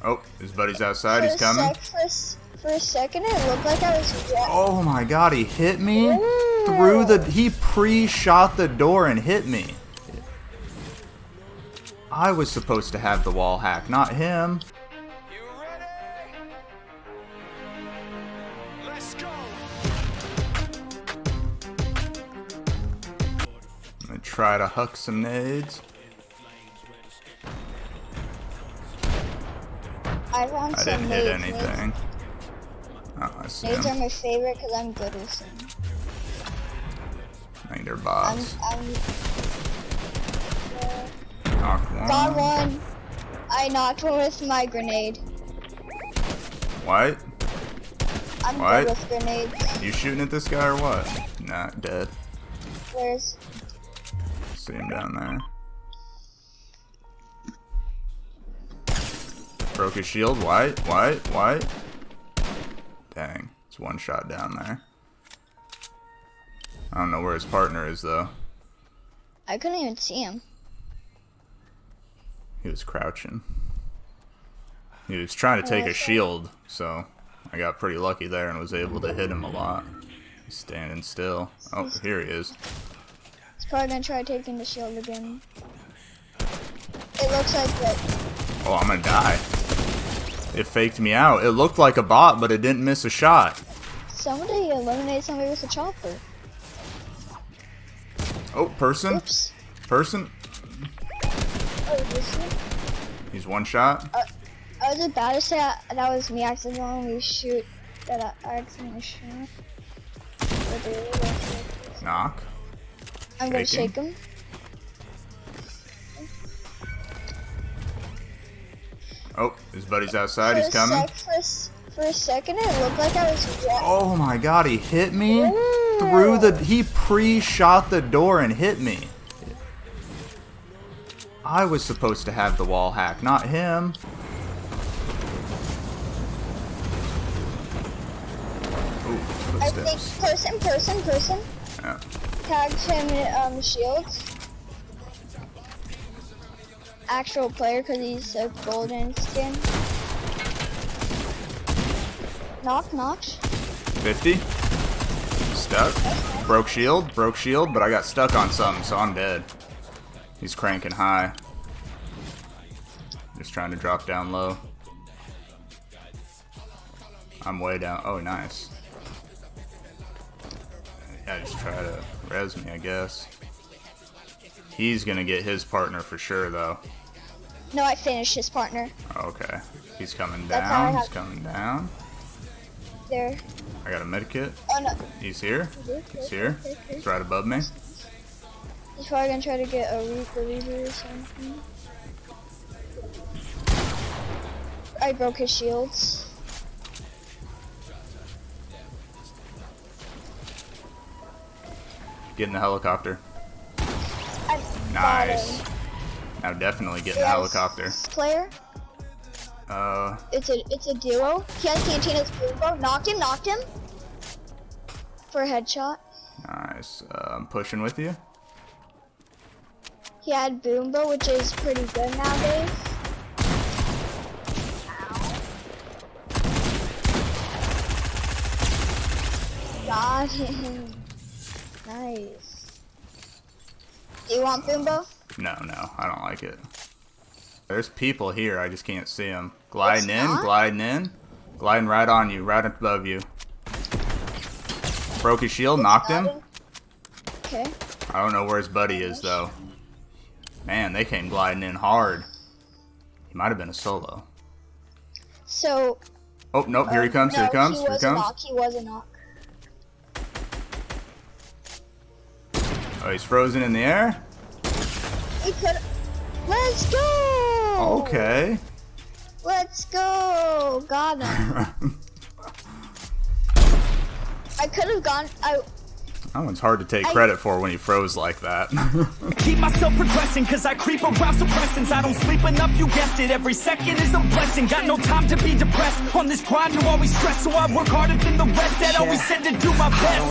Oh, his buddy's outside. He's coming. For a second, it looked like I was. Oh my god, he hit me through the. He pre-shot the door and hit me. I was supposed to have the wall hack, not him. I'm gonna try to huck some nades. I didn't hit anything. Oh, I see nades him. are my favorite because I'm good with them. I think they're bots. Knocked one. Got one. I knocked one with my grenade. What? I'm What? good with grenades. You shooting at this guy or what? Nah, dead. Where's? See him down there. Broke his shield. White. Dang, it's one shot down there. I don't know where his partner is though. I couldn't even see him. He was crouching. He was trying to take a shield, so I got pretty lucky there and was able to hit him a lot. He's standing still. Oh, here he is. He's probably gonna try taking the shield again. It looks like that. Oh, I'm gonna die. It faked me out. It looked like a bot, but it didn't miss a shot. Somebody eliminated somebody with a chopper. Oh, person. Oops. Person. Oh, this one? He's one shot. I was about to say that was me accidentally shoot. That I accidentally shot. Knock. I'm gonna shake him. Oh, his buddy's outside. He's coming. For a second, it looked like I was. Oh my god, he hit me through the. He pre-shot the door and hit me. I was supposed to have the wall hack, not him. Ooh, footsteps. I think person. Yeah. Tagged him shields. Actual player because he's a golden skin. Knocked. 50. Stuck. Broke shield, but I got stuck on something, so I'm dead. He's cranking high. Just trying to drop down low. I'm way down. Oh, nice. Yeah, just try to res me, I guess. He's gonna get his partner for sure, though. No, I finished his partner. Okay. He's coming down. He's coming down. There. I got a medkit. Oh, no. He's here. He's here. He's right above me. He's probably gonna try to get a reliever or something. I broke his shields. Get in the helicopter. Got Nice. him. Now definitely get in the helicopter. Player. It's a duo. He has Cantina's boombo. Knocked him. For a headshot. Nice. I'm pushing with you. He had boombo, which is pretty good nowadays. Ow. Got him. Nice. Do you want boombo? No, I don't like it. There's people here, I just can't see them. Gliding gliding right on you, right above you. Broke his shield, knocked him. Okay. I don't know where his buddy is though. Man, they came gliding in hard. He might have been a solo. So. Oh nope, here he comes. No, Here he comes. He was a knock. Oh, he's frozen in the air. He could. Let's go. Okay. Let's go. Got him. I could have gone. That one's hard to take credit for when he froze like that. Keep myself progressing, cause I creep around suppressants. I don't sleep enough, you guessed it. Every second is a blessing. Got no time to be depressed. On this grind, you always stress, so I work harder than the rest. That always said to do my best.